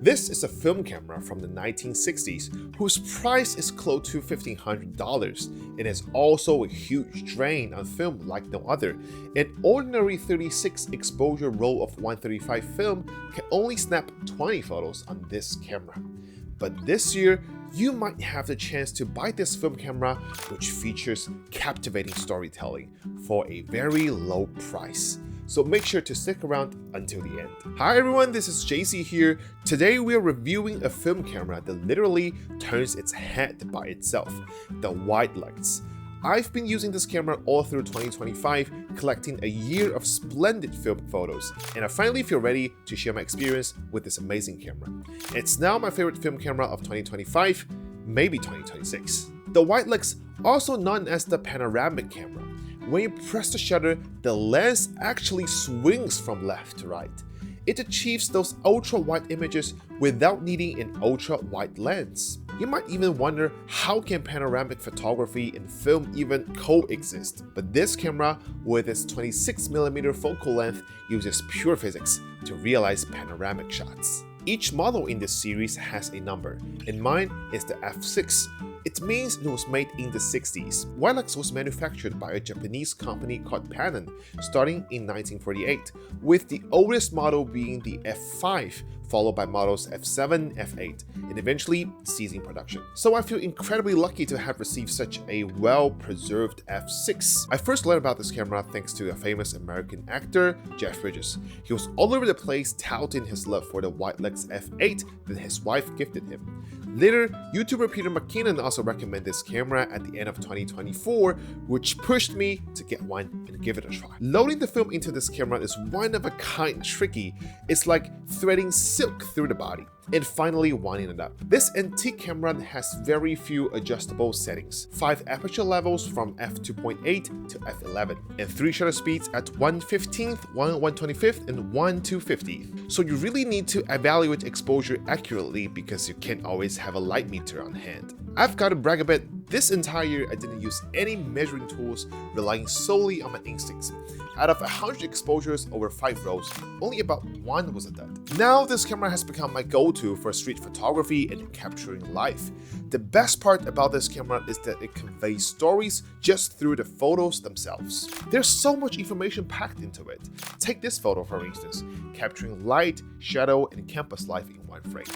This is a film camera from the 1960s whose price is close to $1,500 and is also a huge drain on film like no other. An ordinary 36 exposure roll of 135 film can only snap 20 photos on this camera. But this year, you might have the chance to buy this film camera, which features captivating storytelling for a very low price. So make sure to stick around until the end. Hi everyone, this is JC here. Today we are reviewing a film camera that literally turns its head by itself, the Widelux. I've been using this camera all through 2025, collecting a year of splendid film photos, and I finally feel ready to share my experience with this amazing camera. It's now my favorite film camera of 2025, maybe 2026. The Widelux, also known as the panoramic camera. When you press the shutter, the lens actually swings from left to right. It achieves those ultra-wide images without needing an ultra-wide lens. You might even wonder, how can panoramic photography and film even coexist? But this camera, with its 26mm focal length, uses pure physics to realize panoramic shots. Each model in this series has a number, and mine is the F6. It means it was made in the 60s. Widelux was manufactured by a Japanese company called Canon, starting in 1948, with the oldest model being the F5, followed by models F7, F8, and eventually ceasing production. So I feel incredibly lucky to have received such a well-preserved F6. I first learned about this camera thanks to a famous American actor, Jeff Bridges. He was all over the place touting his love for the Widelux F8 that his wife gifted him. Later, YouTuber Peter McKinnon also recommended this camera at the end of 2024, which pushed me to get one and give it a try. Loading the film into this camera is one of a kind tricky. It's like threading silk through the body. And finally winding it up. This antique camera has very few adjustable settings, 5 aperture levels from f2.8 to f11, and 3 shutter speeds at 1/15th, 1/125th, and 1/250th. So you really need to evaluate exposure accurately because you can't always have a light meter on hand. I've got to brag a bit, this entire year I didn't use any measuring tools, relying solely on my instincts. Out of 100 exposures over 5 rolls, only about 1 was a dud. Now this camera has become my go-to for street photography and capturing life. The best part about this camera is that it conveys stories just through the photos themselves. There's so much information packed into it. Take this photo for instance, capturing light, shadow, and campus life in one frame.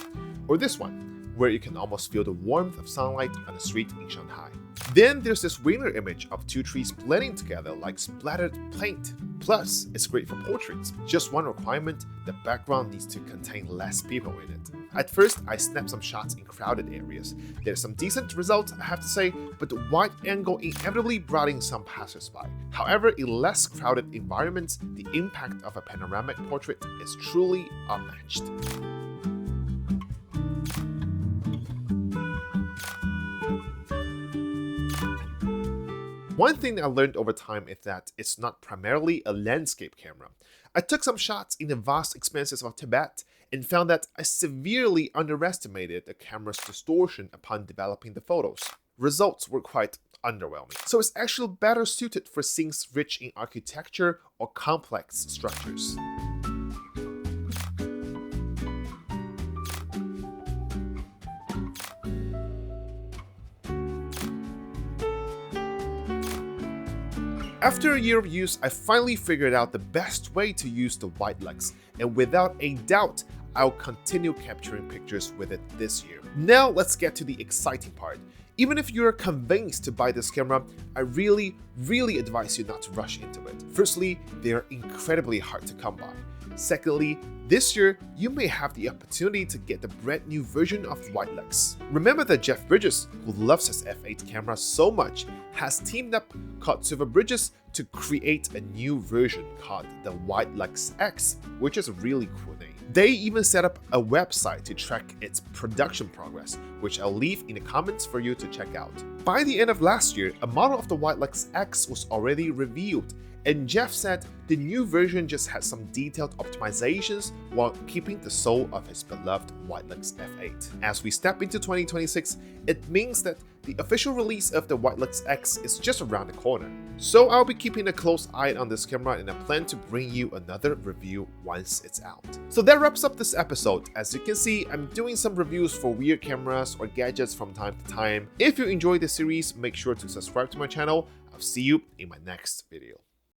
Or this one, where you can almost feel the warmth of sunlight on the street in Shanghai. Then there's this winner image of 2 trees blending together like splattered paint. Plus, it's great for portraits. Just one requirement, the background needs to contain less people in it. At first, I snapped some shots in crowded areas. There's some decent results, I have to say, but the wide angle inevitably brought in some passersby. However, in less crowded environments, the impact of a panoramic portrait is truly unmatched. One thing I learned over time is that it's not primarily a landscape camera. I took some shots in the vast expanses of Tibet and found that I severely underestimated the camera's distortion upon developing the photos. Results were quite underwhelming. So it's actually better suited for scenes rich in architecture or complex structures. After a year of use, I finally figured out the best way to use the Widelux, and without a doubt, I'll continue capturing pictures with it this year. Now let's get to the exciting part. Even if you're convinced to buy this camera, I really advise you not to rush into it. Firstly, they are incredibly hard to come by. Secondly, this year, you may have the opportunity to get the brand new version of Widelux. Remember that Jeff Bridges, who loves his F8 camera so much, has teamed up with Silver Bridges to create a new version called the Widelux X, which is a really cool name. They even set up a website to track its production progress, which I'll leave in the comments for you to check out. By the end of last year, a model of the Widelux X was already revealed, and Jeff said the new version just had some detailed optimizations while keeping the soul of his beloved Widelux F8. As we step into 2026, it means that the official release of the Widelux X is just around the corner. So I'll be keeping a close eye on this camera, and I plan to bring you another review once it's out. So that wraps up this episode. As you can see, I'm doing some reviews for weird cameras or gadgets from time to time. If you enjoyed this series, make sure to subscribe to my channel. I'll see you in my next video.